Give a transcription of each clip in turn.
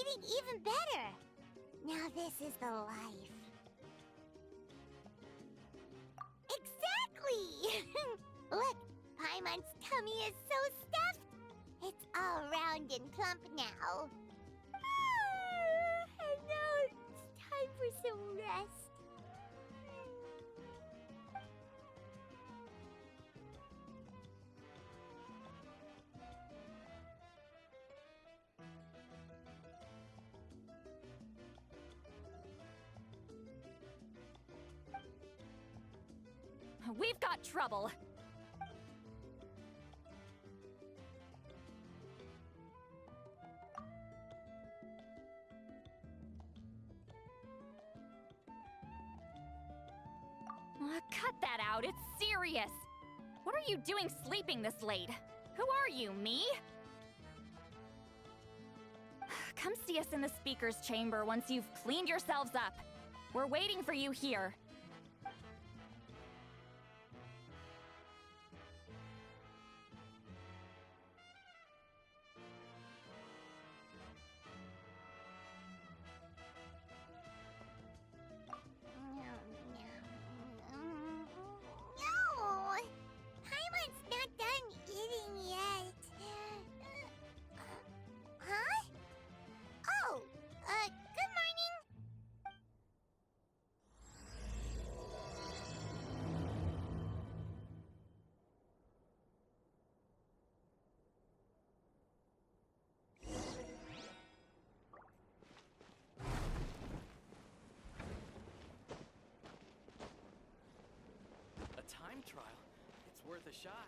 getting even better. Now this is the life. Exactly! Look, Paimon's tummy is so stuffed. It's all round and plump now. And now it's time for some rest. We've got trouble. Cut that out, it's serious. What are you doing sleeping this late? Who are you, me? Come see us in the speaker's chamber once you've cleaned yourselves up. We're waiting for you here. No! Paimon's not done eating yet. Huh? Oh, good morning. A time trial? It's worth a shot.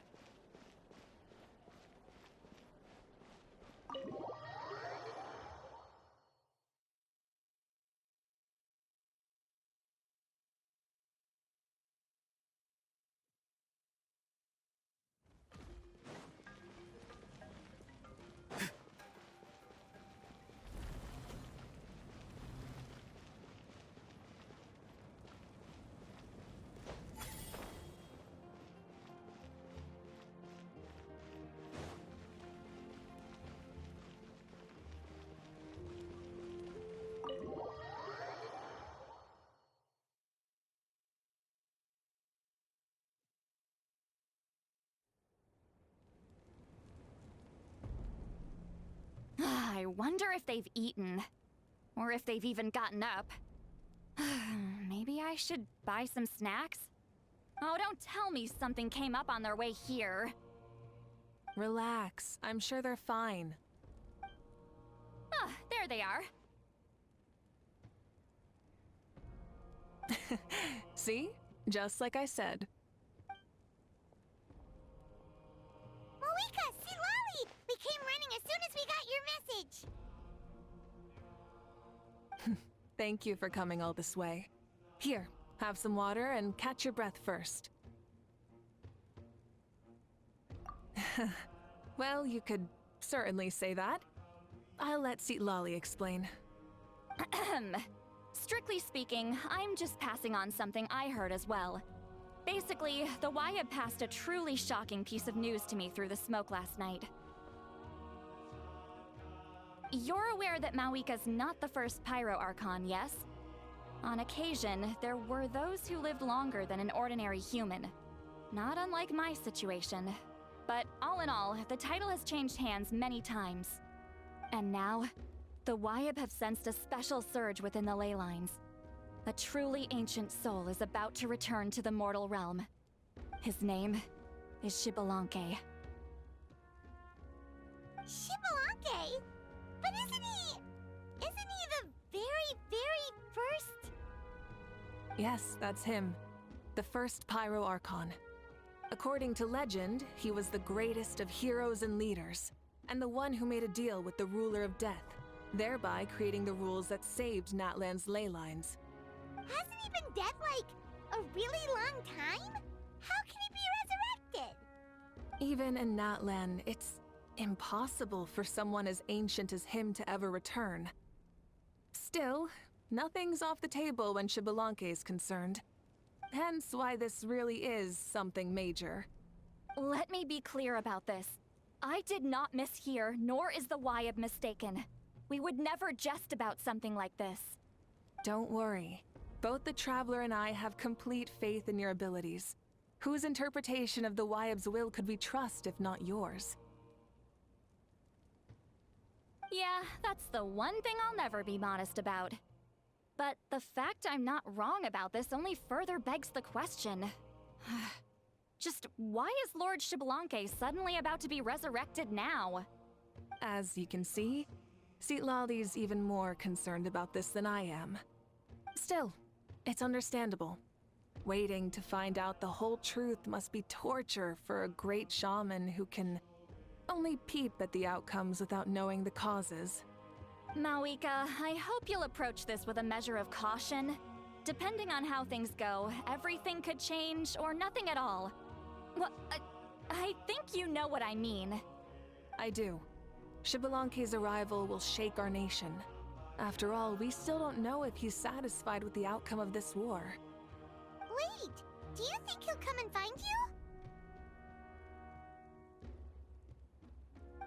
I wonder if they've eaten. Or if they've even gotten up. Maybe I should buy some snacks? Oh, don't tell me something came up on their way here. Relax. I'm sure they're fine. Ah, there they are. See? Just like I said. Moika, see Lolly! We came running as soon as we got your message. Thank you for coming all this way. Here, have some water and catch your breath first. Well, you could certainly say that. I'll let Seat Lolly explain. Strictly speaking, I'm just passing on something I heard as well. Basically, the Wyab passed a truly shocking piece of news to me through the smoke last night. You're aware that Mawika's not the first Pyro Archon, yes? On occasion, there were those who lived longer than an ordinary human. Not unlike my situation. But all in all, the title has changed hands many times. And now, the Wyab have sensed a special surge within the ley lines. A truly ancient soul is about to return to the mortal realm. His name is Xbalanque. Xbalanque? But isn't he the very, very first? Yes, that's him. The first Pyro Archon. According to legend, he was the greatest of heroes and leaders, and the one who made a deal with the ruler of death, thereby creating the rules that saved Natlan's ley lines. Hasn't he been dead like a really long time? How can he be resurrected? Even in Natlan, it's impossible for someone as ancient as him to ever return. Still, nothing's off the table when Xbalanque is concerned. Hence why this really is something major. Let me be clear about this. I did not mishear, nor is the Wyab mistaken. We would never jest about something like this. Don't worry. Both the Traveler and I have complete faith in your abilities. Whose interpretation of the Wyab's will could we trust if not yours? Yeah, that's the one thing I'll never be modest about. But the fact I'm not wrong about this only further begs the question. Just why is Lord Xbalanque suddenly about to be resurrected now? As you can see, Citlali's even more concerned about this than I am. Still, it's understandable. Waiting to find out the whole truth must be torture for a great shaman who can only peep at the outcomes without knowing the causes. Mawika, I hope you'll approach this with a measure of caution. Depending on how things go, everything could change or nothing at all. Well, I think you know what I mean. I do. Xbalanque's arrival will shake our nation. After all, we still don't know if he's satisfied with the outcome of this war. Wait, do you think he'll come and find you?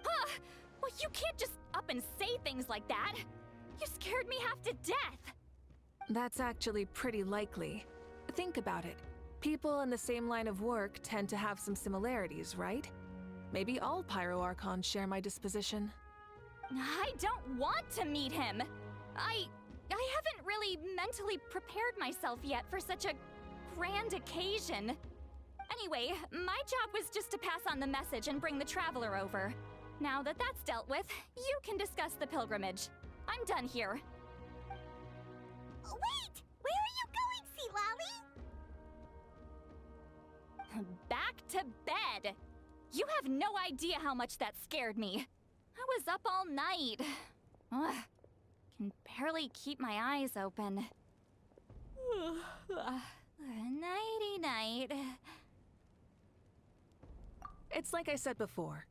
Huh! Well, you can't just up and say things like that. You scared me half to death. That's actually pretty likely. Think about it. People in the same line of work tend to have some similarities, right? Maybe all Pyro Archons share my disposition. I don't want to meet him. I haven't really mentally prepared myself yet for such a grand occasion. Anyway, my job was just to pass on the message and bring the Traveler over. Now that that's dealt with, you can discuss the pilgrimage. I'm done here. Wait! Where are you going, Citlali? Back to bed! You have no idea how much that scared me. I was up all night. Ugh. Can barely keep my eyes open. Nighty-night. It's like I said before.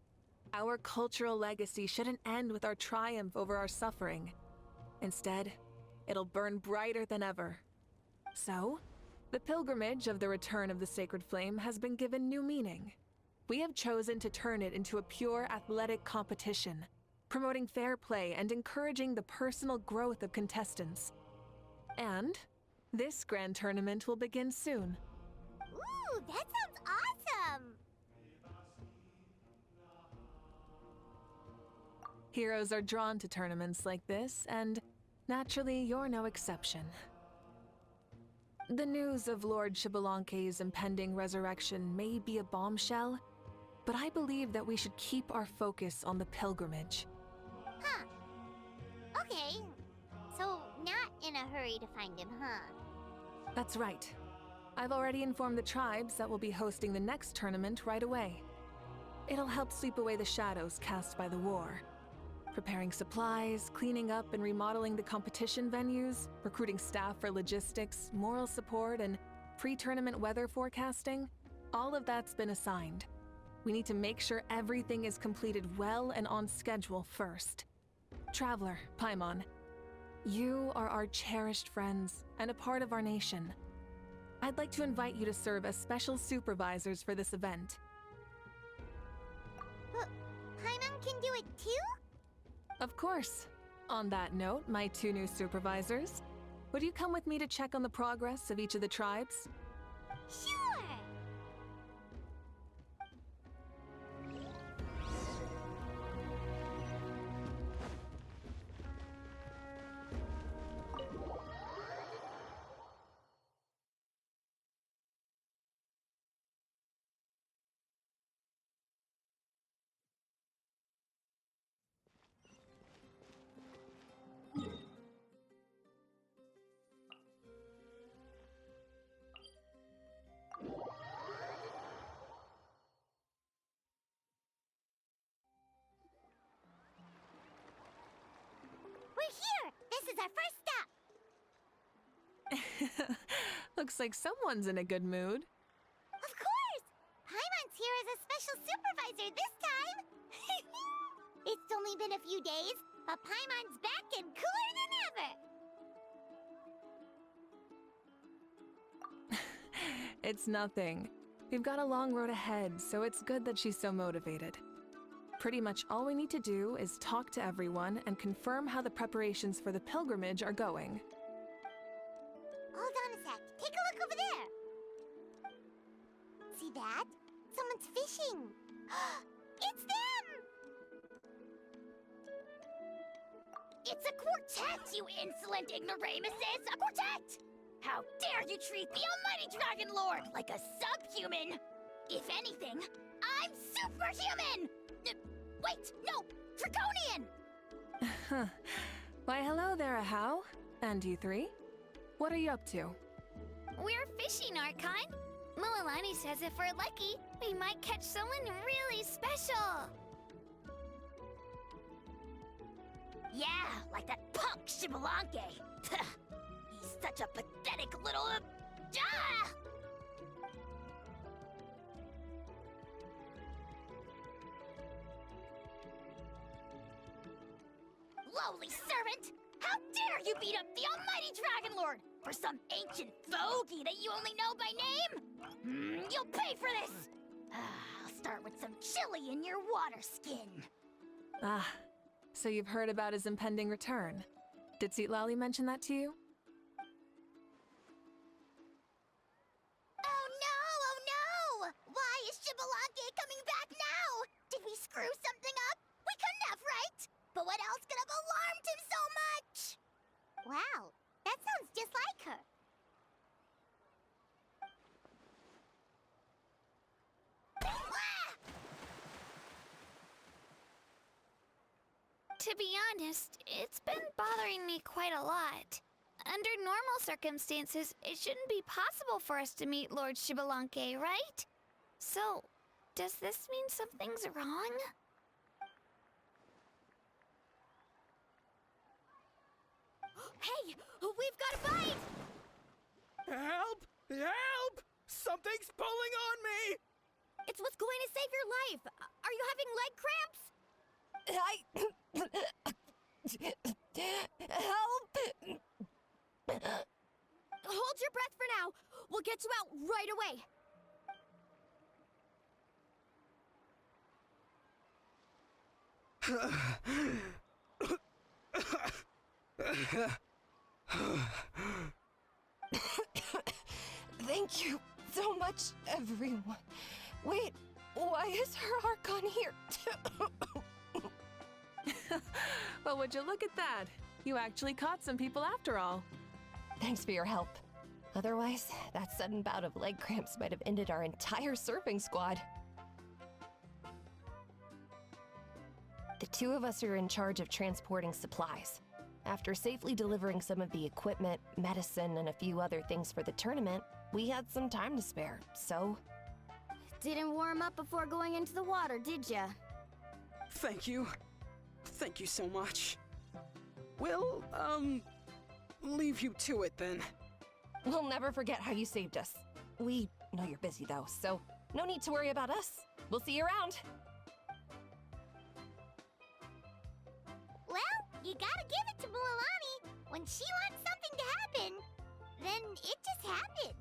Our cultural legacy shouldn't end with our triumph over our suffering. Instead, it'll burn brighter than ever. So, the pilgrimage of the return of the Sacred Flame has been given new meaning. We have chosen to turn it into a pure athletic competition, promoting fair play and encouraging the personal growth of contestants. And this grand tournament will begin soon. Ooh, that sounds awesome! Heroes are drawn to tournaments like this, and naturally, you're no exception. The news of Lord Xbalanque's impending resurrection may be a bombshell, but I believe that we should keep our focus on the pilgrimage. Huh. Okay. So, not in a hurry to find him, huh? That's right. I've already informed the tribes that we'll be hosting the next tournament right away. It'll help sweep away the shadows cast by the war. Preparing supplies, cleaning up and remodeling the competition venues, recruiting staff for logistics, moral support, and pre-tournament weather forecasting, all of that's been assigned. We need to make sure everything is completed well and on schedule first. Traveler, Paimon, you are our cherished friends and a part of our nation. I'd like to invite you to serve as special supervisors for this event. But Paimon can do it too? Of course. On that note, my two new supervisors, would you come with me to check on the progress of each of the tribes? Sure! We're here! This is our first stop! Looks like someone's in a good mood. Of course! Paimon's here as a special supervisor this time! It's only been a few days, but Paimon's back and cooler than ever! It's nothing. We've got a long road ahead, so it's good that she's so motivated. Pretty much all we need to do is talk to everyone and confirm how the preparations for the pilgrimage are going. Hold on a sec. Take a look over there. See that? Someone's fishing. It's them! It's a quartet, you insolent ignoramuses! A quartet! How dare you treat the almighty Dragon Lord like a subhuman! If anything, I'm superhuman! Wait, no! Draconian! Why, hello there, Ahau. And you three? What are you up to? We're fishing, Archon. Mualani says if we're lucky, we might catch someone really special. Yeah, like that punk Shibalanke. He's such a pathetic little... Ah! Lowly servant! How dare you beat up the almighty Dragon Lord for some ancient fogey that you only know by name? You'll pay for this! I'll start with some chili in your water skin. Ah, so you've heard about his impending return. Did Lali mention that to you? Oh no! Why is Shibalanke coming back now? Did we screw something up? We couldn't have, right? But what else could have alarmed him so much? Wow, that sounds just like her. To be honest, it's been bothering me quite a lot. Under normal circumstances, it shouldn't be possible for us to meet Lord Shibalanke, right? So, does this mean something's wrong? Hey, we've got a bite! Help! Help! Something's pulling on me! It's what's going to save your life. Are you having leg cramps? Help! Hold your breath for now. We'll get you out right away. Thank you so much, everyone. Wait, why is her Archon here too? Well, would you look at that? You actually caught some people after all. Thanks for your help. Otherwise, that sudden bout of leg cramps might have ended our entire surfing squad. The two of us are in charge of transporting supplies. After safely delivering some of the equipment, medicine, and a few other things for the tournament, we had some time to spare, so... Didn't warm up before going into the water, did ya? Thank you. Thank you so much. We'll, leave you to it then. We'll never forget how you saved us. We know you're busy though, so no need to worry about us. We'll see you around. Well, you gotta give it to Mualani. When she wants something to happen, then it just happens.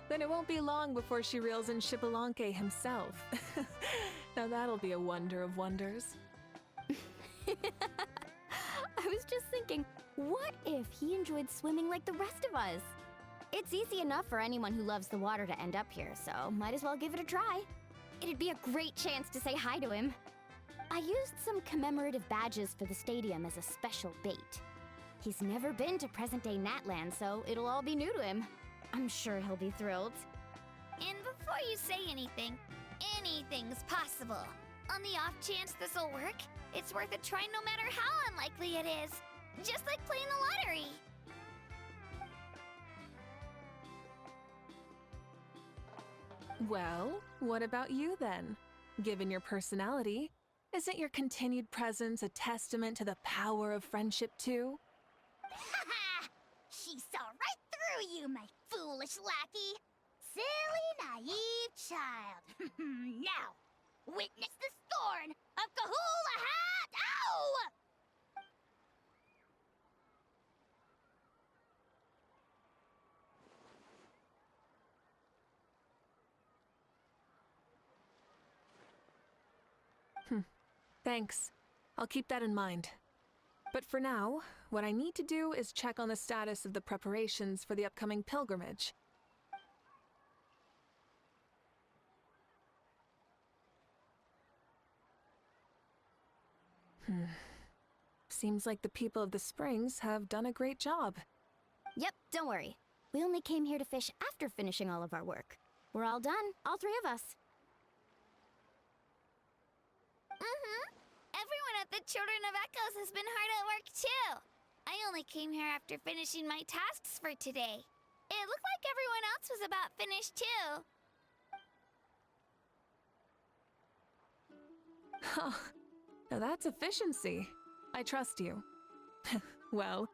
Then it won't be long before she reels in Shibalanke himself. Now that'll be a wonder of wonders. I was just thinking, what if he enjoyed swimming like the rest of us? It's easy enough for anyone who loves the water to end up here, so might as well give it a try. It'd be a great chance to say hi to him. I used some commemorative badges for the stadium as a special bait. He's never been to present-day Natland, so it'll all be new to him. I'm sure he'll be thrilled. And before you say anything, anything's possible. On the off chance this'll work, it's worth a try no matter how unlikely it is. Just like playing the lottery. Well, what about you then? Given your personality, isn't your continued presence a testament to the power of friendship too? Haha! She saw right through you, my foolish lackey. Silly, naive child. Now, witness the scorn of Kahula Hat! Ow! Thanks. I'll keep that in mind. But for now, what I need to do is check on the status of the preparations for the upcoming pilgrimage. Seems like the people of the Springs have done a great job. Yep, don't worry. We only came here to fish after finishing all of our work. We're all done, all three of us. Everyone at the Children of Echoes has been hard at work too. I only came here after finishing my tasks for today. It looked like everyone else was about finished too. Huh. Now that's efficiency. I trust you. Well,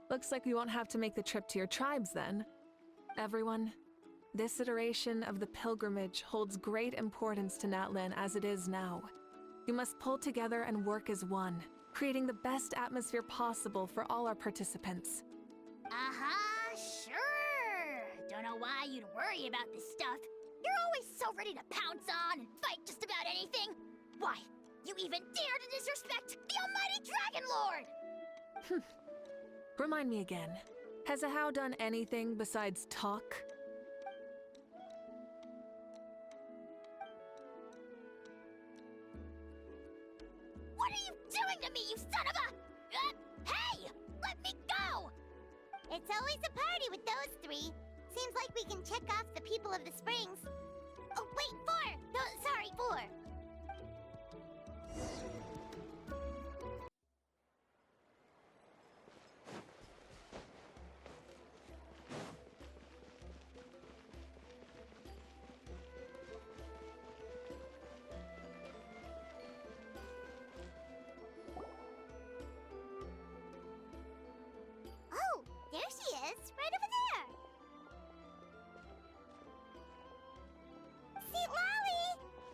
looks like we won't have to make the trip to your tribes then. Everyone, this iteration of the pilgrimage holds great importance to Natlan as it is now. You must pull together and work as one, creating the best atmosphere possible for all our participants. Sure. Don't know why you'd worry about this stuff. You're always so ready to pounce on and fight just about anything. Why, you even dare to disrespect the almighty Dragon Lord! Remind me again, has Ahau done anything besides talk? What are you doing to me, you son of a... hey! Let me go! It's always a party with those three. Seems like we can check off the people of the Springs. Oh, wait, 4! No, sorry, 4. Oh, there she is, right over there. See, Lolly,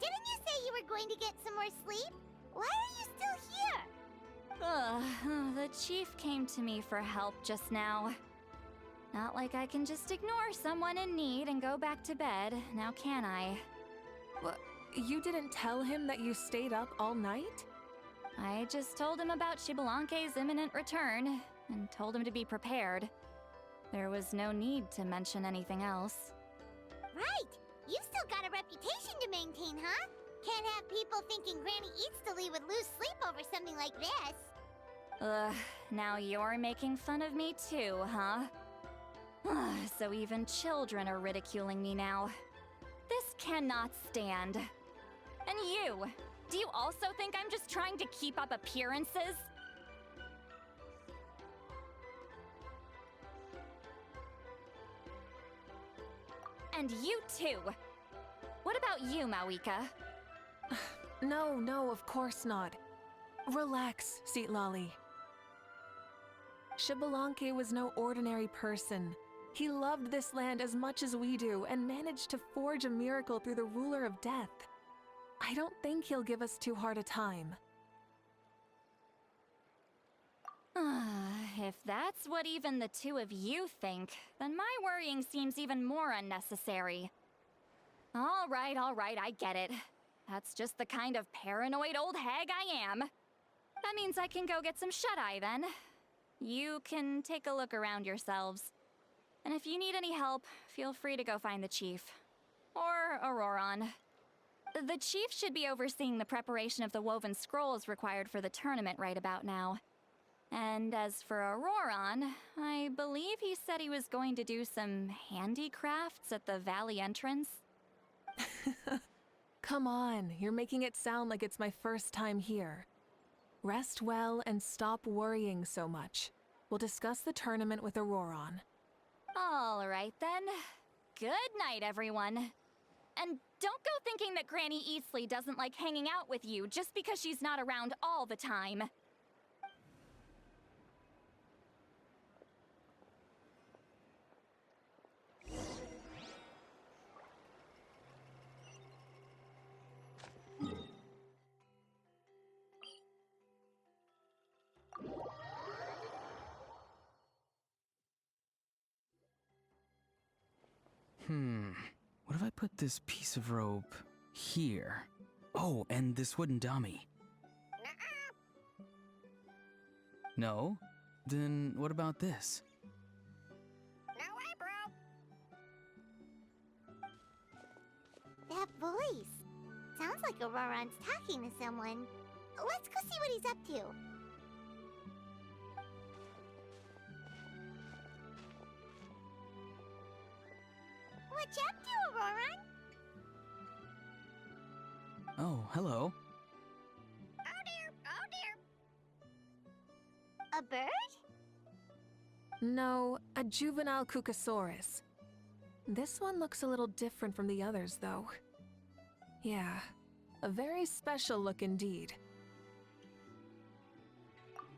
didn't you say you were going to get some more sleep? Why are you still here? The chief came to me for help just now. Not like I can just ignore someone in need and go back to bed, now can I? You didn't tell him that you stayed up all night? I just told him about Xbalanque's imminent return, and told him to be prepared. There was no need to mention anything else. Right, you've still got a reputation to maintain, huh? Can't have people thinking Granny Eatstily would lose sleep over something like this. Ugh, now you're making fun of me too, huh? So even children are ridiculing me now. This cannot stand. And you, do you also think I'm just trying to keep up appearances? And you too. What about you, Mawika? No, of course not. Relax, Seatlolly. Xbalanque was no ordinary person. He loved this land as much as we do and managed to forge a miracle through the ruler of death. I don't think he'll give us too hard a time. If that's what even the two of you think, then my worrying seems even more unnecessary. All right, I get it. That's just the kind of paranoid old hag I am. That means I can go get some shut-eye then. You can take a look around yourselves. And if you need any help, feel free to go find the chief. Or Auroron. The chief should be overseeing the preparation of the woven scrolls required for the tournament right about now. And as for Auroron, I believe he said he was going to do some handicrafts at the valley entrance. Come on, you're making it sound like it's my first time here. Rest well and stop worrying so much. We'll discuss the tournament with Auroron. All right then. Good night, everyone. And don't go thinking that Granny Eatsley doesn't like hanging out with you just because she's not around all the time. What if I put this piece of rope here? Oh, and this wooden dummy. No? Then what about this? No way, bro. That voice. Sounds like Auroron's talking to someone. Let's go see what he's up to. What you up to, Auroron? Oh, hello. Oh dear, oh dear. A bird? No, a juvenile Cucasaurus. This one looks a little different from the others, though. Yeah, a very special look indeed.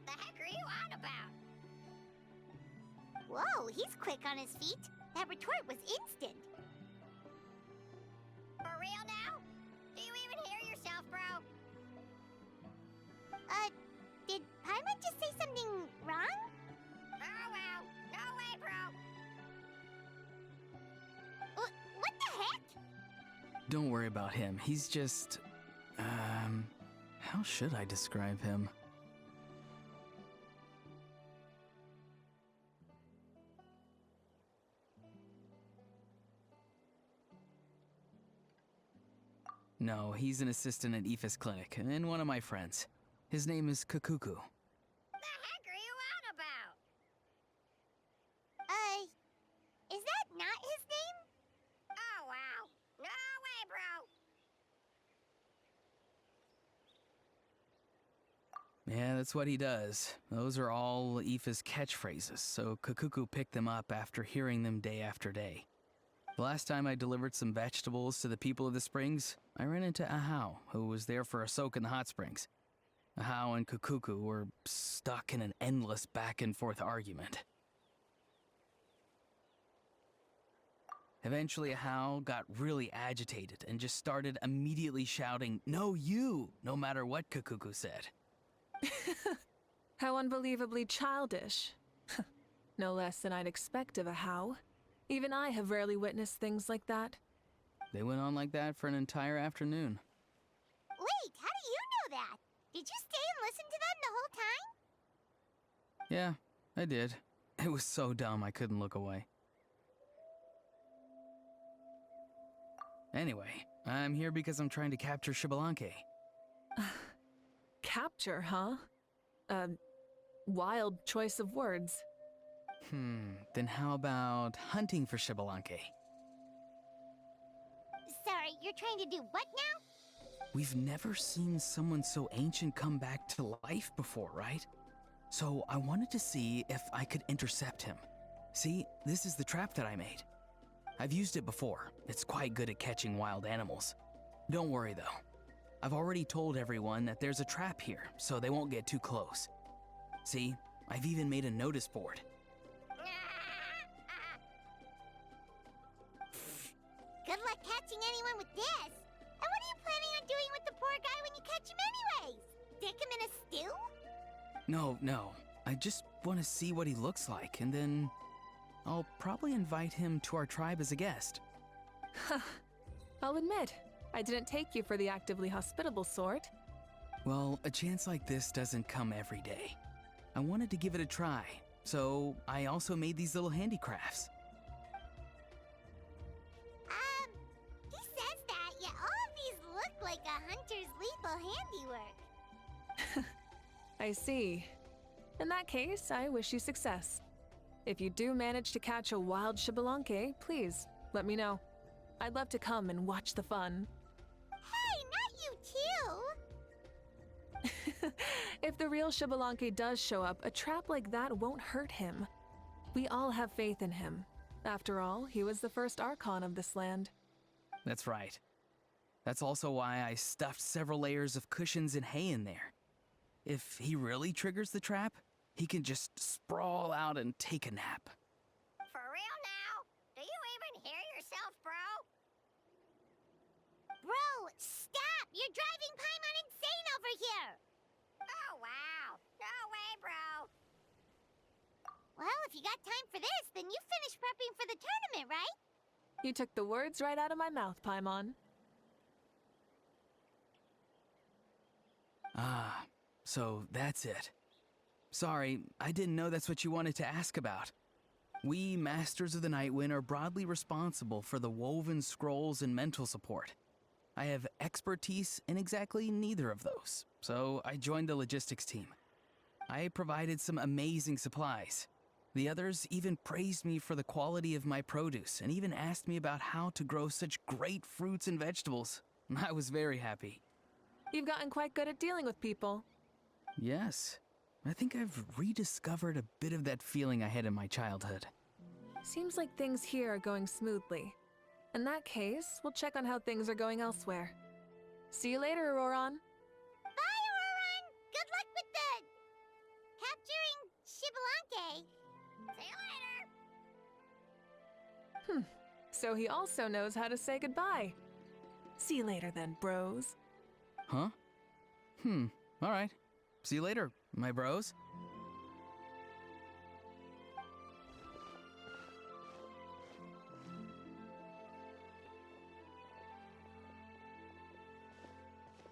The heck are you on about? Whoa, he's quick on his feet. That retort was instant. For real now? Do you even hear yourself, bro? Did Paimon just say something wrong? Oh well, no way, bro. What the heck? Don't worry about him. He's just... how should I describe him? No, he's an assistant at Aoife's clinic, and one of my friends. His name is Kakuku. The heck are you on about? Is that not his name? Oh wow, no way, bro. Yeah, that's what he does. Those are all Aoife's catchphrases, so Kakuku picked them up after hearing them day after day. The last time I delivered some vegetables to the people of the springs, I ran into Ahau, who was there for a soak in the hot springs. Ahau and Kakuku were stuck in an endless back-and-forth argument. Eventually, Ahau got really agitated and just started immediately shouting, "No, you!" no matter what Kakuku said. How unbelievably childish. No less than I'd expect of a How. Even I have rarely witnessed things like that. They went on like that for an entire afternoon. Wait, how do you know that? Did you stay and listen to them the whole time? Yeah, I did. It was so dumb I couldn't look away. Anyway, I'm here because I'm trying to capture Xbalanque. Capture, huh? Wild choice of words. Then how about hunting for Xbalanque? Sorry, you're trying to do what now? We've never seen someone so ancient come back to life before, right? So I wanted to see if I could intercept him. See, this is the trap that I made. I've used it before. It's quite good at catching wild animals. Don't worry though. I've already told everyone that there's a trap here, so they won't get too close. See, I've even made a notice board. Good luck catching anyone with this. And what are you planning on doing with the poor guy when you catch him anyways? Stick him in a stew? No. I just want to see what he looks like, and then I'll probably invite him to our tribe as a guest. I'll admit, I didn't take you for the actively hospitable sort. Well, a chance like this doesn't come every day. I wanted to give it a try, so I also made these little handicrafts. He says that, yet all of these look like a hunter's lethal handiwork. I see. In that case, I wish you success. If you do manage to catch a wild Xbalanque, please let me know. I'd love to come and watch the fun. Hey, not you too! If the real Xbalanque does show up, a trap like that won't hurt him. We all have faith in him. After all, he was the first Archon of this land. That's right. That's also why I stuffed several layers of cushions and hay in there. If he really triggers the trap, he can just sprawl out and take a nap. For real now? Do you even hear yourself, bro? Bro, stop! You're driving Paimon insane over here! Oh wow, no way, bro. Well, if you got time for this, then you finished prepping for the tournament, right? You took the words right out of my mouth, Paimon. Ah, so that's it. Sorry, I didn't know that's what you wanted to ask about. We, Masters of the Nightwind, are broadly responsible for the woven scrolls and mental support. I have expertise in exactly neither of those, so I joined the logistics team. I provided some amazing supplies. The others even praised me for the quality of my produce and even asked me about how to grow such great fruits and vegetables. I was very happy. You've gotten quite good at dealing with people. Yes, I think I've rediscovered a bit of that feeling I had in my childhood. Seems like things here are going smoothly. In that case, we'll check on how things are going elsewhere. See you later, Auroron. Bye, Auroron! Good luck with the... capturing Shibalanke. See you later! So he also knows how to say goodbye. See you later then, bros. Huh? Alright. See you later, my bros.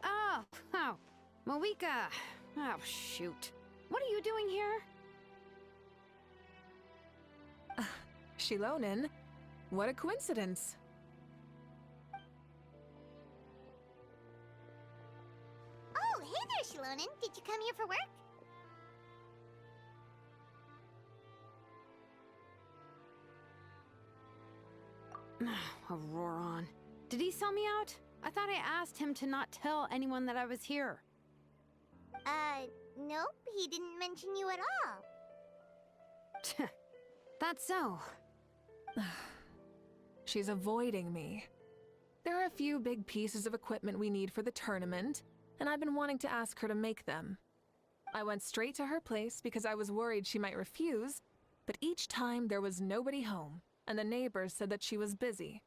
Oh, Moika. Oh, shoot. What are you doing here? Shilonen, what a coincidence. Oh, hey there, Shilonen. Did you come here for work? Auroron. Did he sell me out? I thought I asked him to not tell anyone that I was here. Nope. He didn't mention you at all. That's so. She's avoiding me. There are a few big pieces of equipment we need for the tournament, and I've been wanting to ask her to make them. I went straight to her place because I was worried she might refuse, but each time there was nobody home, and the neighbors said that she was busy.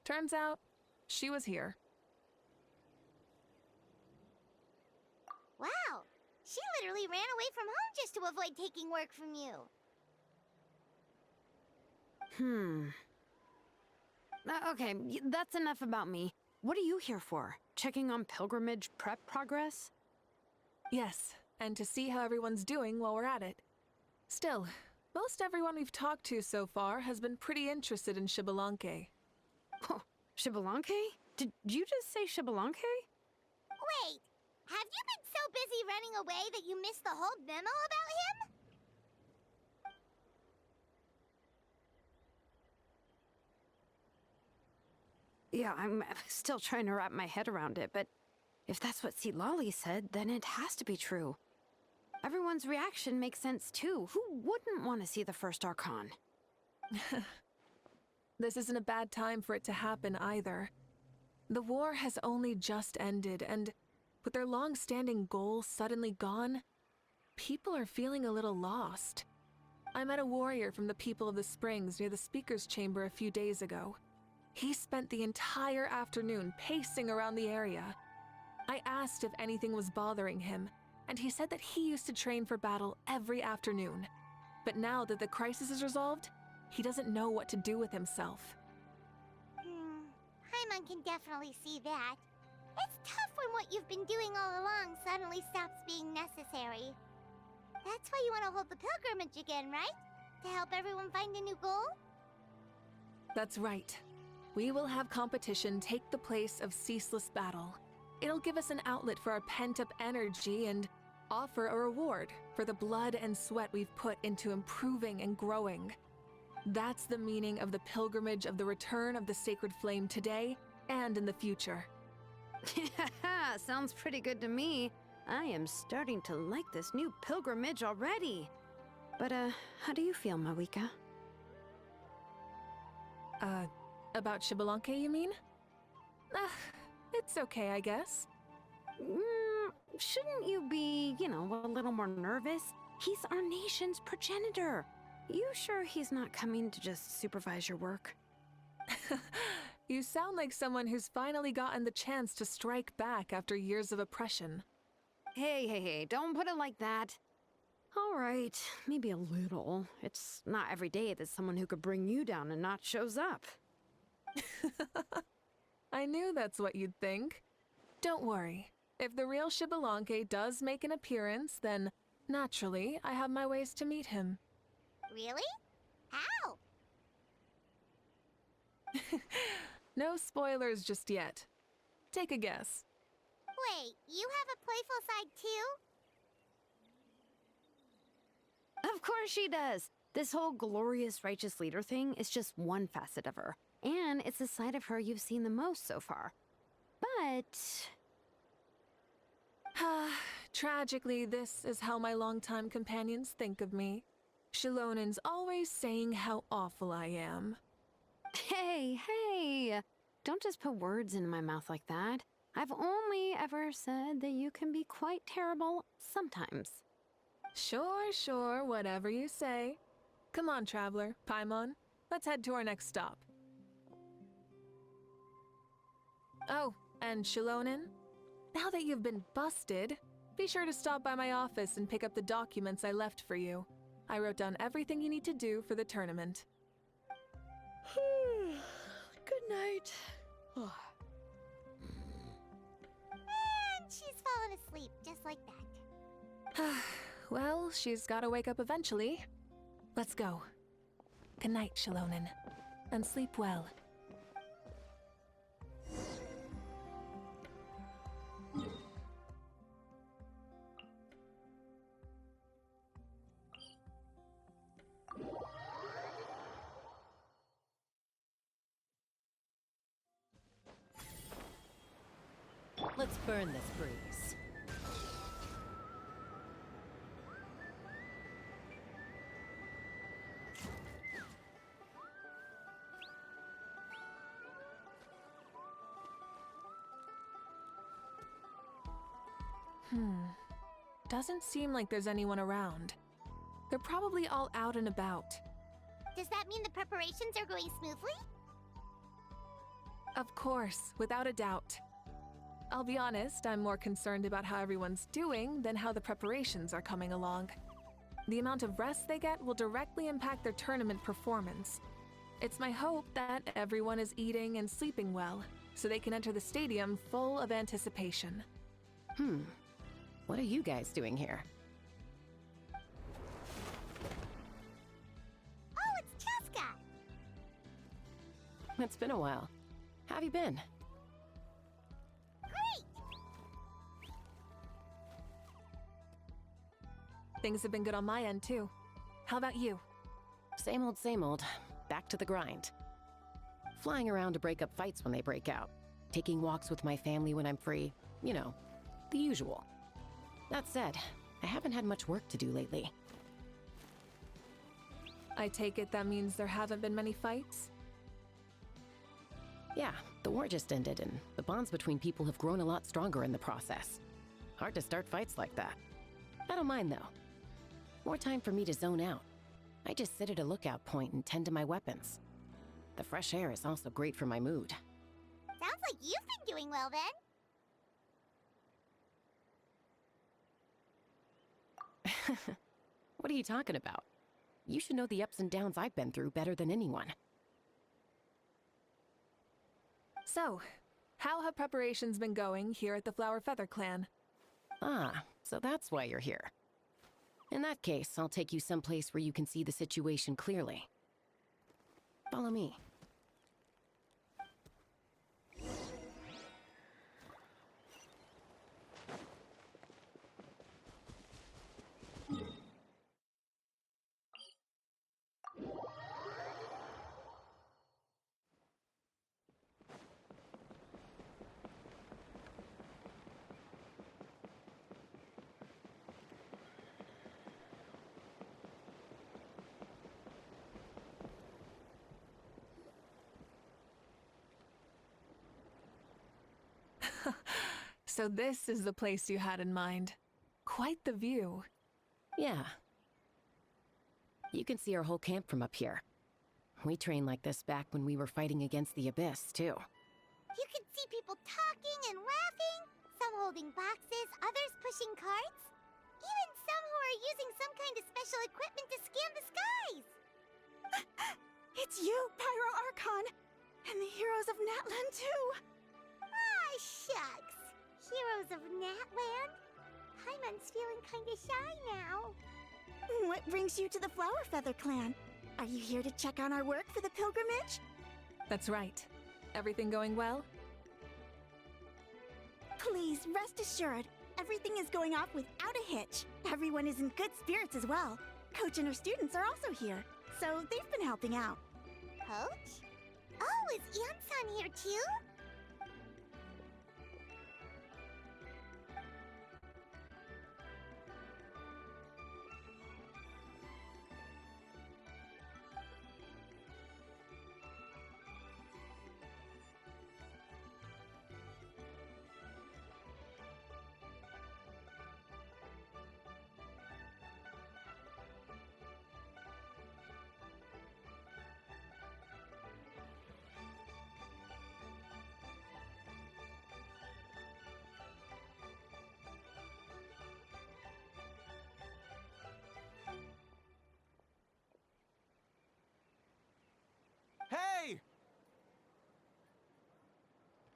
Turns out, she was here. Wow. She literally ran away from home just to avoid taking work from you. Okay, that's enough about me. What are you here for? Checking on pilgrimage prep progress? Yes, and to see how everyone's doing while we're at it. Still, most everyone we've talked to so far has been pretty interested in Shibalanke. Oh, Shibalanke? Did you just say Shibalanke? Wait, have you been so busy running away that you missed the whole memo about him? Yeah, I'm still trying to wrap my head around it, but if that's what Lolly said, then it has to be true. Everyone's reaction makes sense too. Who wouldn't want to see the first Archon? This isn't a bad time for it to happen either. The war has only just ended, and with their long-standing goal suddenly gone, people are feeling a little lost. I met a warrior from the People of the Springs near the Speaker's Chamber a few days ago. He spent the entire afternoon pacing around the area. I asked if anything was bothering him, and he said that he used to train for battle every afternoon. But now that the crisis is resolved, he doesn't know what to do with himself. Paimon can definitely see that. It's tough when what you've been doing all along suddenly stops being necessary. That's why you want to hold the pilgrimage again, right? To help everyone find a new goal? That's right. We will have competition take the place of ceaseless battle. It'll give us an outlet for our pent-up energy and offer a reward for the blood and sweat we've put into improving and growing. That's the meaning of the pilgrimage of the return of the sacred flame today and in the future. Sounds pretty good to me. I am starting to like this new pilgrimage already. But, how do you feel, Moika? About Shibalanke, you mean? It's okay, I guess. Shouldn't you be, a little more nervous? He's our nation's progenitor. You sure he's not coming to just supervise your work? You sound like someone who's finally gotten the chance to strike back after years of oppression. Hey, don't put it like that. All right, maybe a little. It's not every day that someone who could bring you down a notch shows up. I knew that's what you'd think. Don't worry. If the real Shibalanke does make an appearance, then Naturally, I have my ways to meet him. Really? How? No spoilers just yet. Take a guess. Wait, you have a playful side too? Of course she does. This whole glorious righteous leader thing is just one facet of her. And it's the side of her you've seen the most so far. But... Tragically, this is how my longtime companions think of me. Shilonin's always saying how awful I am. Hey! Don't just put words into my mouth like that. I've only ever said that you can be quite terrible sometimes. Sure, whatever you say. Come on, Traveler, Paimon. Let's head to our next stop. Oh, and Shilonin, now that you've been busted, be sure to stop by my office and pick up the documents I left for you. I wrote down everything you need to do for the tournament. Good night. And she's fallen asleep just like that. Well, she's gotta wake up eventually. Let's go. Good night, Shilonin. And sleep well. Let's burn this breeze. Doesn't seem like there's anyone around. They're probably all out and about. Does that mean the preparations are going smoothly? Of course, without a doubt. I'll be honest, I'm more concerned about how everyone's doing than how the preparations are coming along. The amount of rest they get will directly impact their tournament performance. It's my hope that everyone is eating and sleeping well, so they can enter the stadium full of anticipation. What are you guys doing here? Oh, it's Cheska! It's been a while. How have you been? Great! Things have been good on my end, too. How about you? Same old, back to the grind. Flying around to break up fights when they break out. Taking walks with my family when I'm free. You know, the usual. That said, I haven't had much work to do lately. I take it that means there haven't been many fights? Yeah, the war just ended, and the bonds between people have grown a lot stronger in the process. Hard to start fights like that. I don't mind, though. More time for me to zone out. I just sit at a lookout point and tend to my weapons. The fresh air is also great for my mood. Sounds like you've been doing well then. What are you talking about? You should know the ups and downs I've been through better than anyone. So, how have preparations been going here at the Flower Feather Clan? Ah, so that's why you're here. In that case, I'll take you someplace where you can see the situation clearly. Follow me. So this is the place you had in mind. Quite the view. Yeah. You can see our whole camp from up here. We trained like this back when we were fighting against the Abyss, too. You can see people talking and laughing, some holding boxes, others pushing carts. Even some who are using some kind of special equipment to scan the skies. It's you, Pyro Archon! And the heroes of Natlan, too! Ah, shucks. Heroes of Natland? Paimon's feeling kinda shy now. What brings you to the Flower Feather Clan? Are you here to check on our work for the pilgrimage? That's right. Everything going well? Please, rest assured, everything is going off without a hitch. Everyone is in good spirits as well. Coach and her students are also here, so they've been helping out. Coach? Oh, is Ian-san here too? Hey!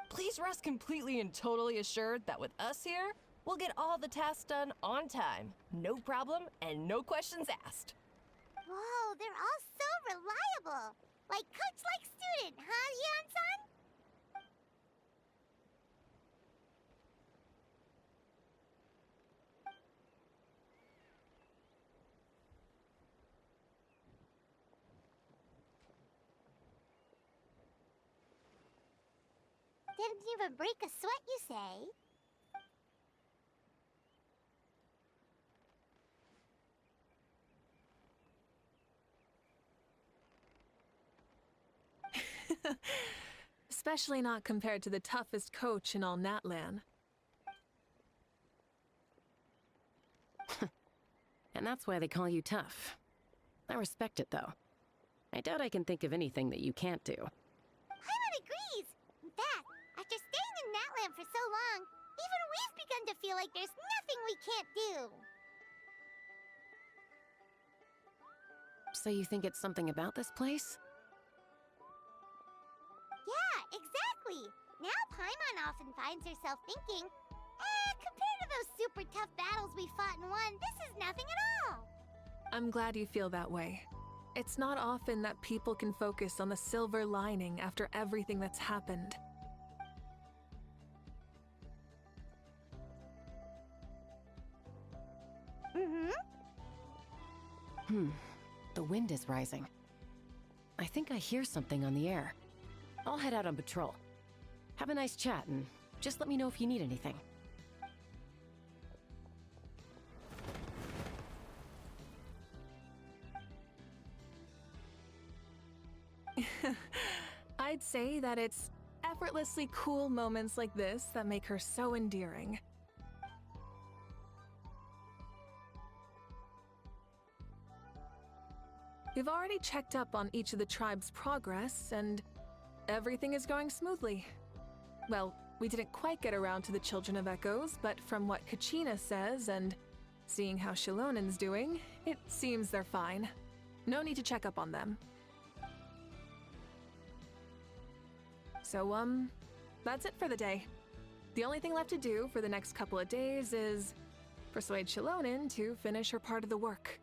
Please rest completely and totally assured that with us here, we'll get all the tasks done on time. No problem and no questions asked. Whoa, they're all so reliable. Like coach like student, huh, Ian-san? Didn't even break a sweat, you say? Especially not compared to the toughest coach in all Natlan. And that's why they call you tough. I respect it, though. I doubt I can think of anything that you can't do. Paimon agrees! In fact, after staying in Natlan for so long, even we've begun to feel like there's nothing we can't do. So you think it's something about this place? Yeah, exactly! Now Paimon often finds herself thinking, compared to those super tough battles we fought and won, this is nothing at all! I'm glad you feel that way. It's not often that people can focus on the silver lining after everything that's happened. The wind is rising. I think I hear something on the air. I'll head out on patrol. Have a nice chat and just let me know if you need anything. I'd say that it's effortlessly cool moments like this that make her so endearing. We've already checked up on each of the tribe's progress, and everything is going smoothly. Well, we didn't quite get around to the Children of Echoes, but from what Kachina says and seeing how Shilonen's doing, it seems they're fine. No need to check up on them. So, that's it for the day. The only thing left to do for the next couple of days is persuade Shilonen to finish her part of the work.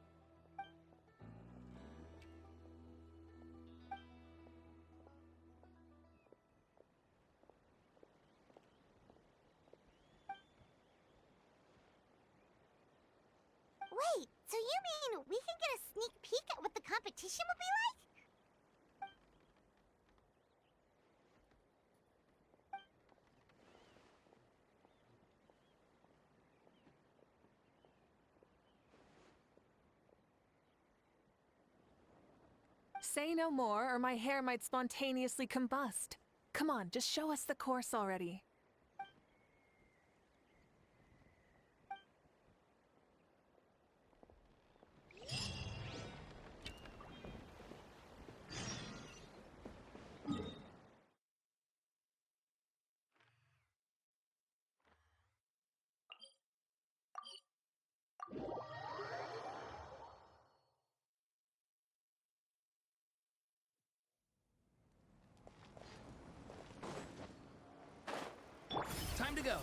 Wait, so you mean we can get a sneak peek at what the competition will be like? Say no more, or my hair might spontaneously combust. Come on, just show us the course already. Time to go.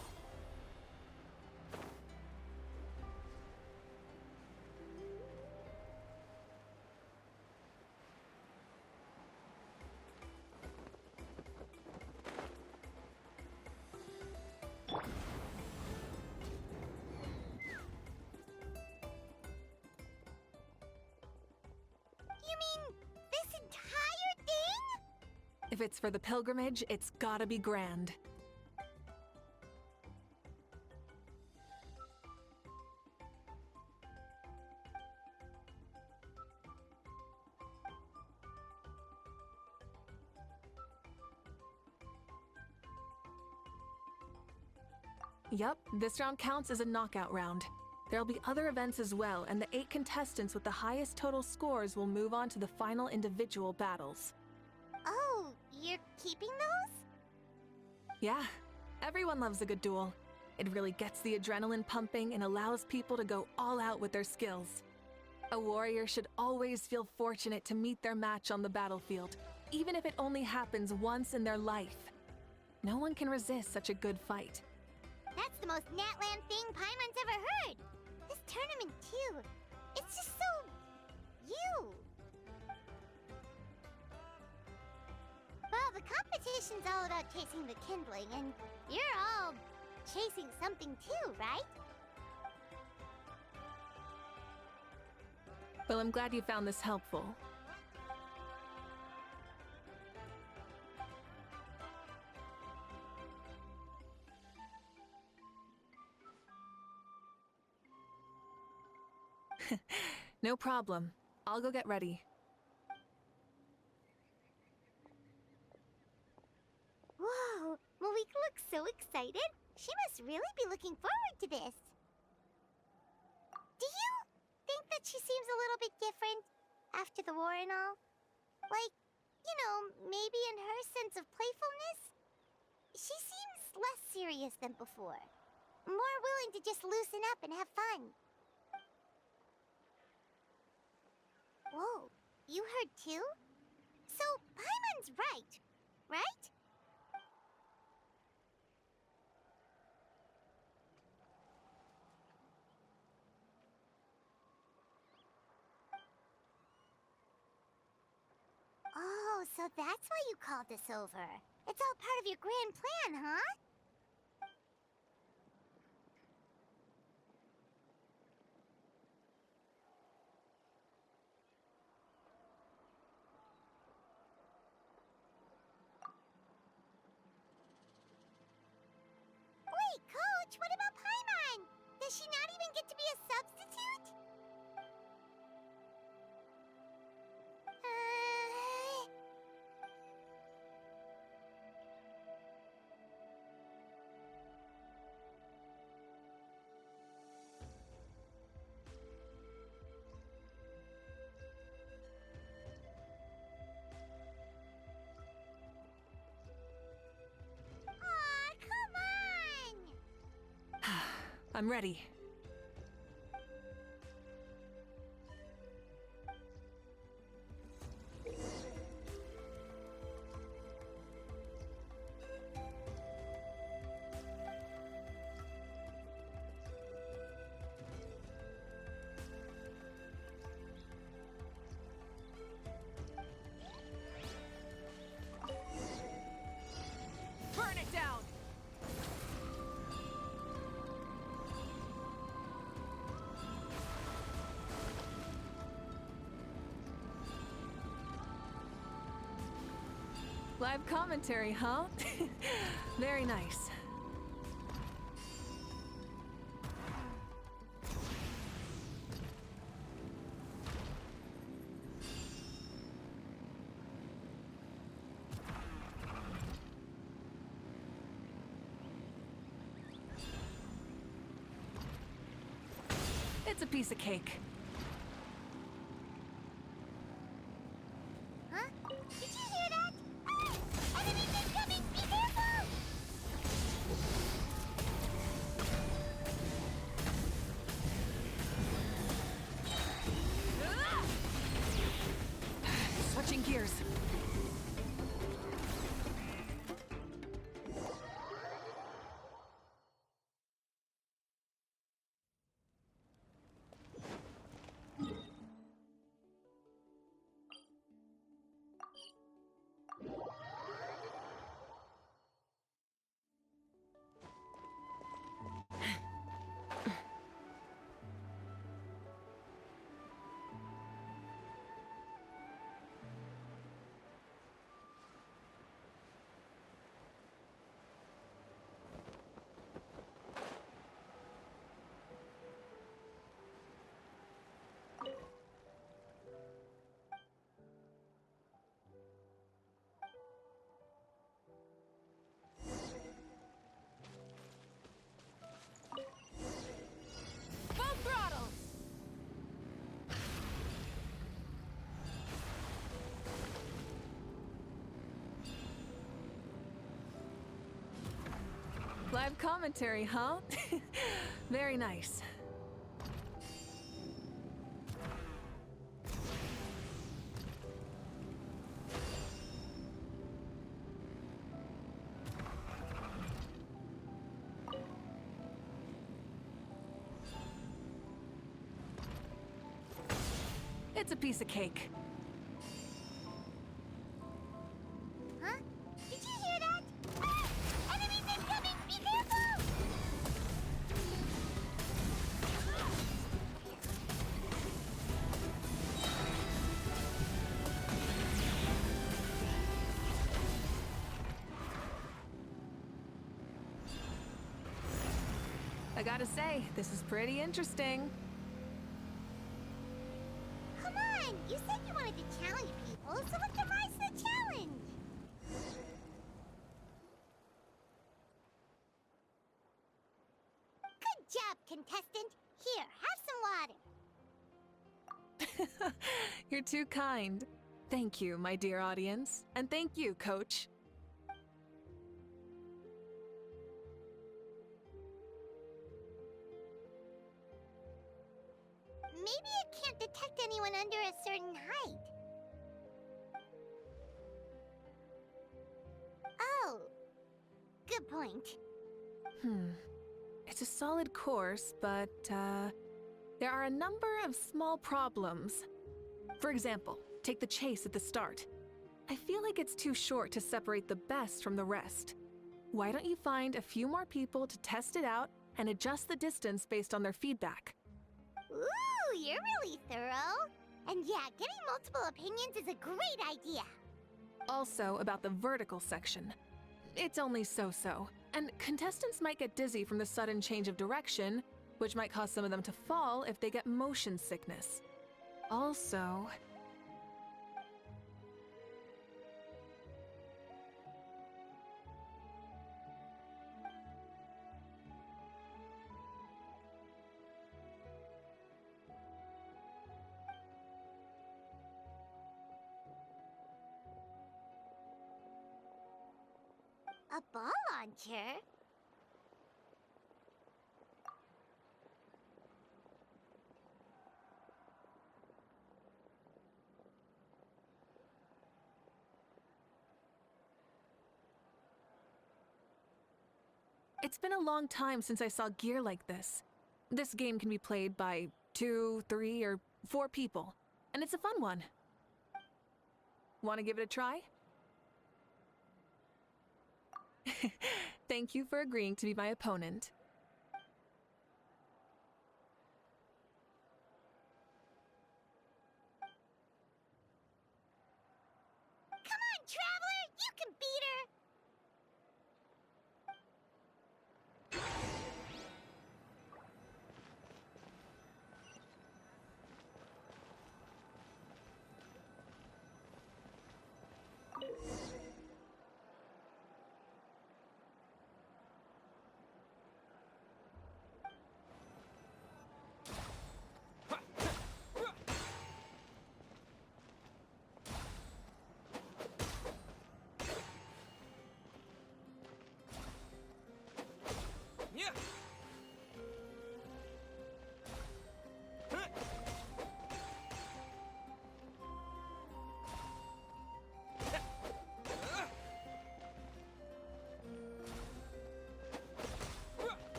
If it's for the pilgrimage, it's gotta be grand. Yup, this round counts as a knockout round. There'll be other events as well, and the 8 contestants with the highest total scores will move on to the final individual battles. Oh, you're keeping those? Yeah, everyone loves a good duel. It really gets the adrenaline pumping and allows people to go all out with their skills. A warrior should always feel fortunate to meet their match on the battlefield, even if it only happens once in their life. No one can resist such a good fight. That's the most Natland thing Paimon's ever heard. This tournament, too. It's just so... you. Well, the competition's all about chasing the kindling, and you're all chasing something too, right? Well, I'm glad you found this helpful. No problem. I'll go get ready. Whoa, Malika looks so excited. She must really be looking forward to this. Do you think that she seems a little bit different after the war and all? Like, you know, maybe in her sense of playfulness? She seems less serious than before. More willing to just loosen up and have fun. Whoa, you heard too? So, Paimon's right, right? Oh, so that's why you called us over. It's all part of your grand plan, huh? Wait, Coach, what about Paimon? Does she not even get to be a substitute? Aw, come on! I'm ready. Burn it down! Live commentary, huh? Very nice. It's a piece of cake. Huh? Did you hear that? Ah! Enemies incoming! Be careful! Switching gears. Live commentary, huh? Very nice. It's a piece of cake. Huh? Did you hear that? Ah! Enemies incoming! Be careful! I gotta say, this is pretty interesting. Come on! You said you wanted to challenge people, so let's rise to the challenge! Good job, contestant! Here, have some water. You're too kind. Thank you, my dear audience. And thank you, Coach. Maybe it can't detect anyone under a certain height. Oh. Good point. It's a solid course, but, there are a number of small problems. For example, take the chase at the start. I feel like it's too short to separate the best from the rest. Why don't you find a few more people to test it out and adjust the distance based on their feedback? Ooh, you're really thorough. And yeah, getting multiple opinions is a great idea. Also, about the vertical section. It's only so-so, and contestants might get dizzy from the sudden change of direction, which might cause some of them to fall if they get motion sickness. Also... A ball launcher? It's been a long time since I saw gear like this. This game can be played by 2, 3, or 4 people, and it's a fun one. Want to give it a try? Thank you for agreeing to be my opponent. Come on, Traveler! You can beat her!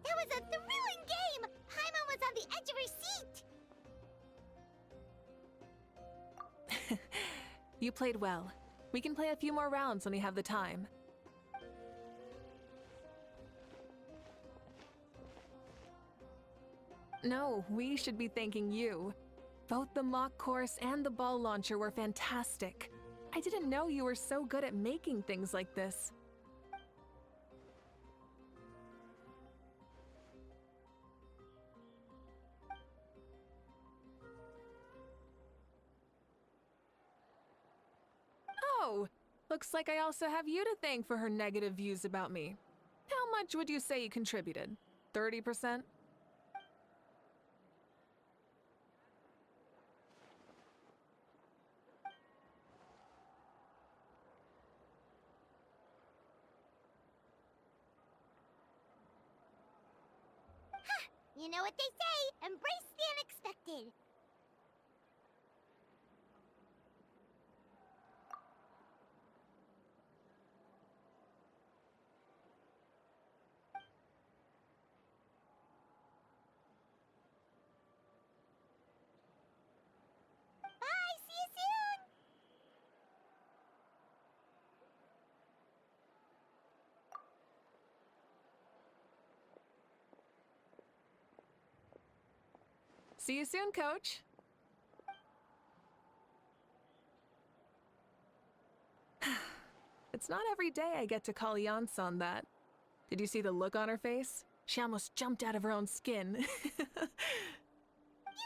That was a thrilling game! Paimon was on the edge of her seat! You played well. We can play a few more rounds when we have the time. No, we should be thanking you. Both the mock course and the ball launcher were fantastic. I didn't know you were so good at making things like this. Looks like I also have you to thank for her negative views about me. How much would you say you contributed? 30%? You know what they say, embrace the unexpected. Bye, see you soon. See you soon, Coach. It's not every day I get to call Yansan that. Did you see the look on her face? She almost jumped out of her own skin. You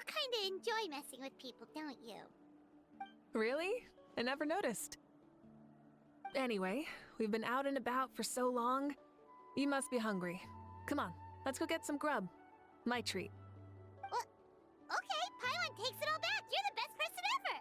kinda enjoy messing with people, don't you? Really? I never noticed. Anyway, we've been out and about for so long. You must be hungry. Come on, let's go get some grub. My treat. Well, okay, Paimon takes it all back. You're the best person ever.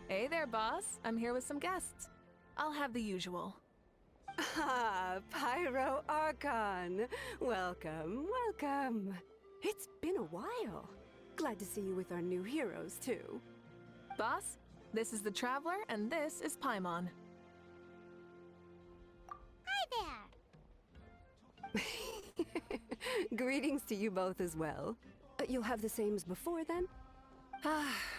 Hey there, boss. I'm here with some guests. I'll have the usual. Ah, Pyro Archon. Welcome, welcome. It's been a while. Glad to see you with our new heroes, too. Boss, this is the Traveler, and this is Paimon. Hi there. Greetings to you both as well. You'll have the same as before, then?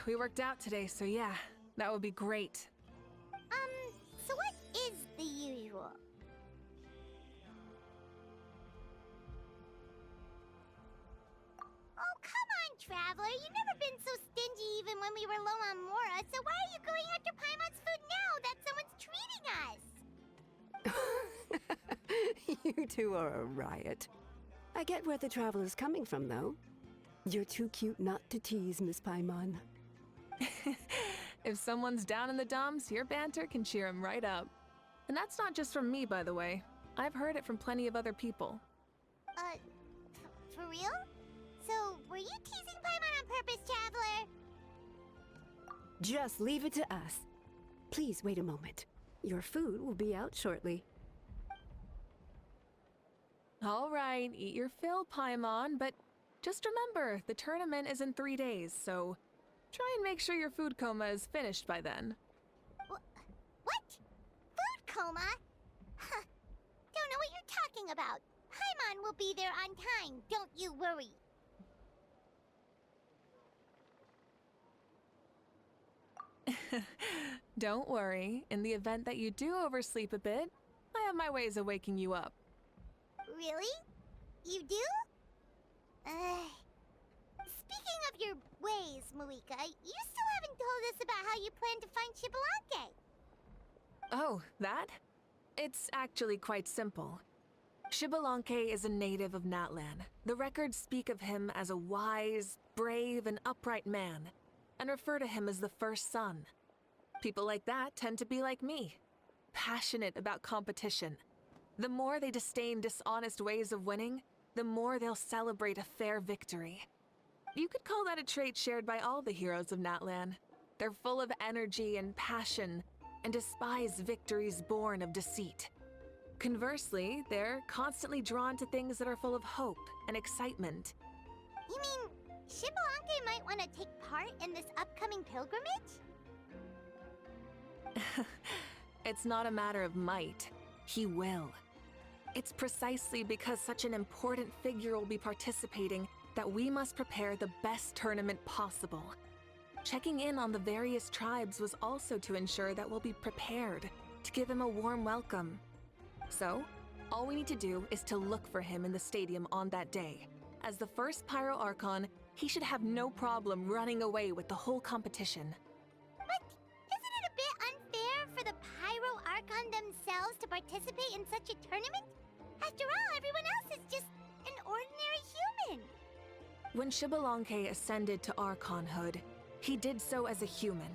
We worked out today, so yeah, that would be great. So what is the usual? Oh, come on, Traveler. You've never been so stingy even when we were low on Mora, so why are you going after Paimon's food now that someone's treating us? You two are a riot. I get where the Traveler's coming from, though. You're too cute not to tease, Miss Paimon. If someone's down in the dumps, your banter can cheer him right up. And that's not just from me, by the way. I've heard it from plenty of other people. For real? So, were you teasing Paimon on purpose, Traveler? Just leave it to us. Please wait a moment. Your food will be out shortly. All right, eat your fill, Paimon, but just remember, the tournament is in 3 days, so try and make sure your food coma is finished by then. What? Food coma? Huh. Don't know what you're talking about. Paimon will be there on time, don't you worry. Don't worry, in the event that you do oversleep a bit, I have my ways of waking you up. Really? You do? Speaking of your ways, Moika, you still haven't told us about how you plan to find Shibalanke. Oh, that? It's actually quite simple. Shibalanke is a native of Natlan. The records speak of him as a wise, brave, and upright man, and refer to him as the first son. People like that tend to be like me, passionate about competition. The more they disdain dishonest ways of winning, the more they'll celebrate a fair victory. You could call that a trait shared by all the heroes of Natlan. They're full of energy and passion, and despise victories born of deceit. Conversely, they're constantly drawn to things that are full of hope and excitement. You mean Shibalanke might want to take part in this upcoming pilgrimage? It's not a matter of might. He will. It's precisely because such an important figure will be participating that we must prepare the best tournament possible. Checking in on the various tribes was also to ensure that we'll be prepared to give him a warm welcome. So, all we need to do is to look for him in the stadium on that day. As the first Pyro Archon, He should have no problem running away with the whole competition. But isn't it a bit unfair for the Pyro Archon themselves to participate in such a tournament? After all, everyone else is just an ordinary human. When Xbalanque ascended to Archonhood, he did so as a human.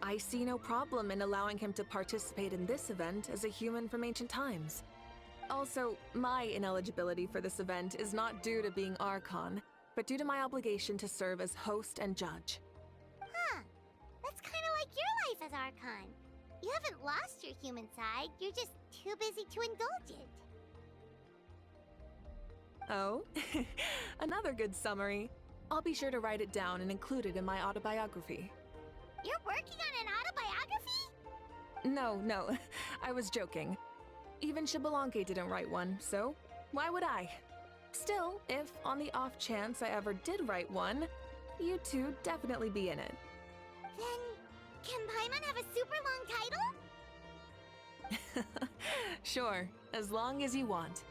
I see no problem in allowing him to participate in this event as a human from ancient times. Also, my ineligibility for this event is not due to being Archon, but due to my obligation to serve as host and judge. Huh. That's kind of like your life as Archon. You haven't lost your human side, you're just too busy to indulge it. Oh, another good summary. I'll be sure to write it down and include it in my autobiography. You're working on an autobiography? No, I was joking. Even Xbalanque didn't write one, so why would I? Still, if on the off chance I ever did write one, you two definitely be in it. Then, can Paimon have a super long title? Sure, as long as you want.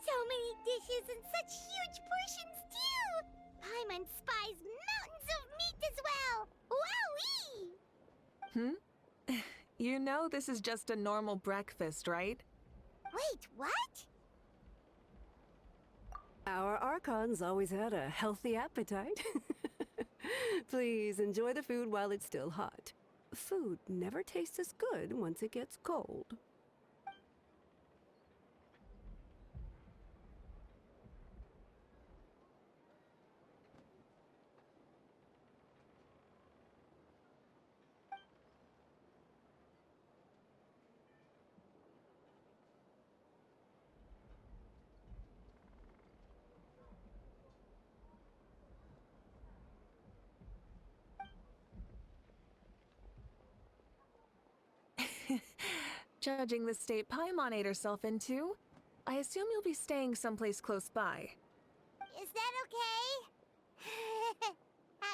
So many dishes and such huge portions, too! Paimon spies mountains of meat as well! Wowee! You know this is just a normal breakfast, right? Wait, what? Our Archons always had a healthy appetite. Please enjoy the food while it's still hot. Food never tastes as good once it gets cold. Judging the state Paimon ate herself into, I assume you'll be staying someplace close by. Is that okay?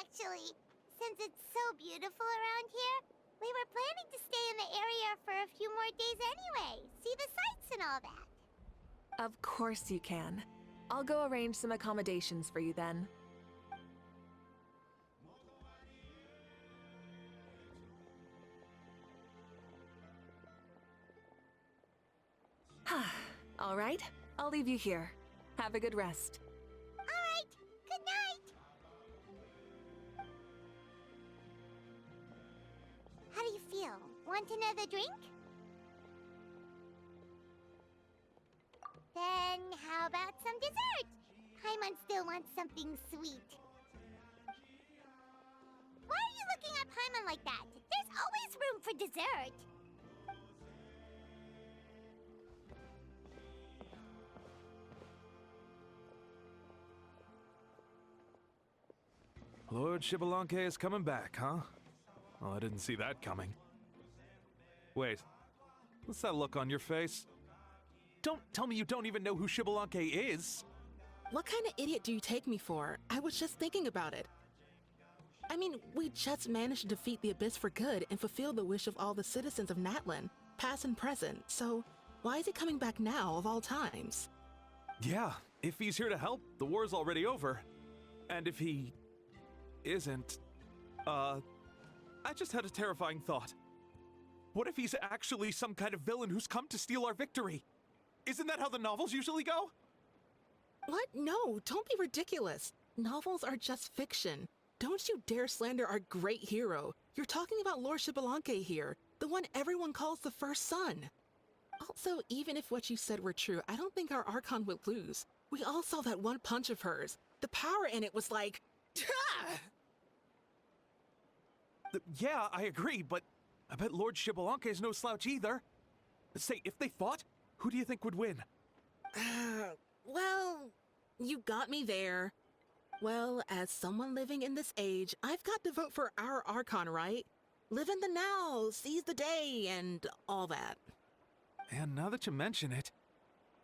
Actually, since it's so beautiful around here, we were planning to stay in the area for a few more days anyway. See the sights and all that. Of course you can. I'll go arrange some accommodations for you then. All right, I'll leave you here. Have a good rest. All right, good night. How do you feel? Want another drink? Then how about some dessert? Paimon still wants something sweet. Why are you looking at Paimon like that? There's always room for dessert. Lord Xbalanque is coming back, huh? Well, I didn't see that coming. Wait, what's that look on your face? Don't tell me you don't even know who Xbalanque is! What kind of idiot do you take me for? I was just thinking about it. I mean, we just managed to defeat the Abyss for good and fulfill the wish of all the citizens of Natlan, past and present, so why is he coming back now of all times? Yeah, if he's here to help, the war's already over. And if he isn't, I just had a terrifying thought. What if he's actually some kind of villain who's come to steal our victory? Isn't that how the novels usually go? What? No, don't be ridiculous. Novels are just fiction. Don't you dare slander our great hero. You're talking about Lord Xbalanque here, the one everyone calls the First Son. Also, even if what you said were true, I don't think our Archon would lose. We all saw that one punch of hers. The power in it was like... Yeah, I agree, but I bet Lord Xbalanque is no slouch either. Say, if they fought, who do you think would win? Well, you got me there. Well, as someone living in this age, I've got to vote for our Archon, right? Live in the now, seize the day, and all that. And now that you mention it,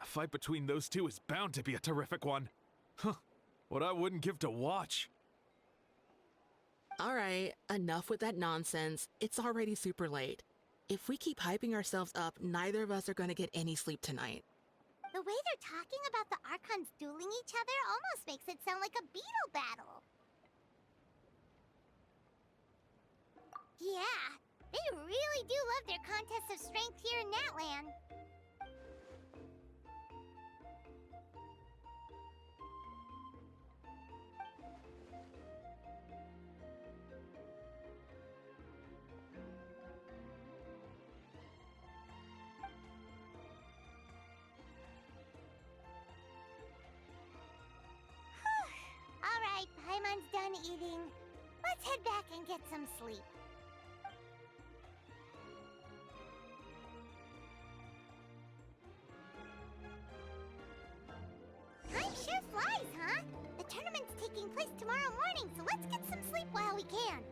a fight between those two is bound to be a terrific one. Huh, what I wouldn't give to watch. All right, enough with that nonsense. It's already super late. If we keep hyping ourselves up, neither of us are going to get any sleep tonight. The way they're talking about the Archons dueling each other almost makes it sound like a beetle battle. Yeah, they really do love their contests of strength here in Natland. Alright, Paimon's done eating. Let's head back and get some sleep. Time sure flies, huh? The tournament's taking place tomorrow morning, so let's get some sleep while we can.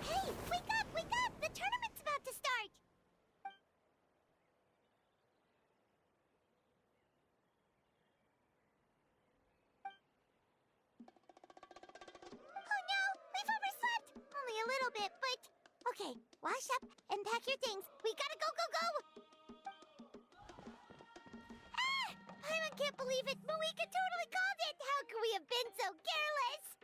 Hey, wake up, wake up! The tournament's about to start! Oh no, we've overslept! Only a little bit, but... Okay, wash up and pack your things. We gotta go, go, go! Ah! Paimon can't believe it! Moeka totally called it! How could we have been so careless?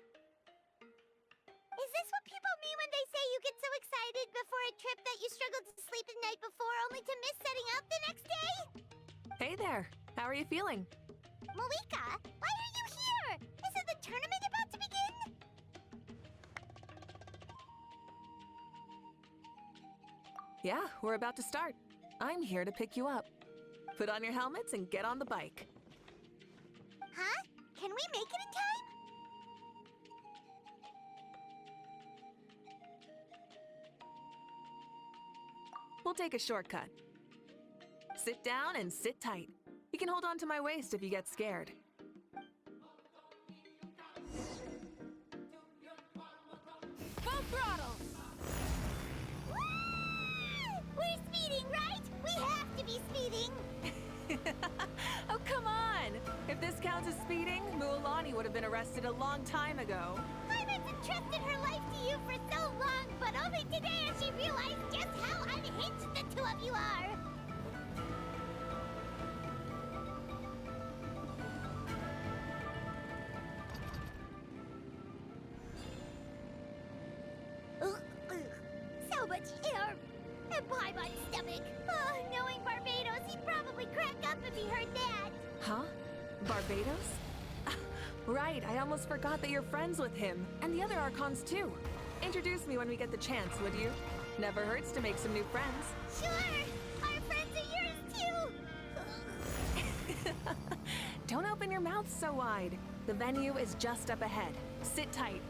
Is this what people mean when they say you get so excited before a trip that you struggled to sleep the night before only to miss setting out the next day? Hey there. How are you feeling? Moeka, why are you here? Isn't the tournament about to begin? Yeah, we're about to start. I'm here to pick you up. Put on your helmets and get on the bike. Huh? Can we make it in time? We'll take a shortcut. Sit down and sit tight. You can hold on to my waist if you get scared. Full throttle! Woo! We're speeding, right? We have to be speeding! Oh, come on! If this counts as speeding, Mualani would have been arrested a long time ago. Paimon's entrusted her life to you for so long, but only today has she realized just how unhinged the two of you are! So much air! And Paimon's stomach! Oh, knowing Barbados, he'd probably crack up if he heard that! Huh? Barbados? Right, I almost forgot that you're friends with him, and the other Archons too. Introduce me when we get the chance, would you? Never hurts to make some new friends. Sure! Our friends are yours too! Don't open your mouth so wide. The venue is just up ahead. Sit tight.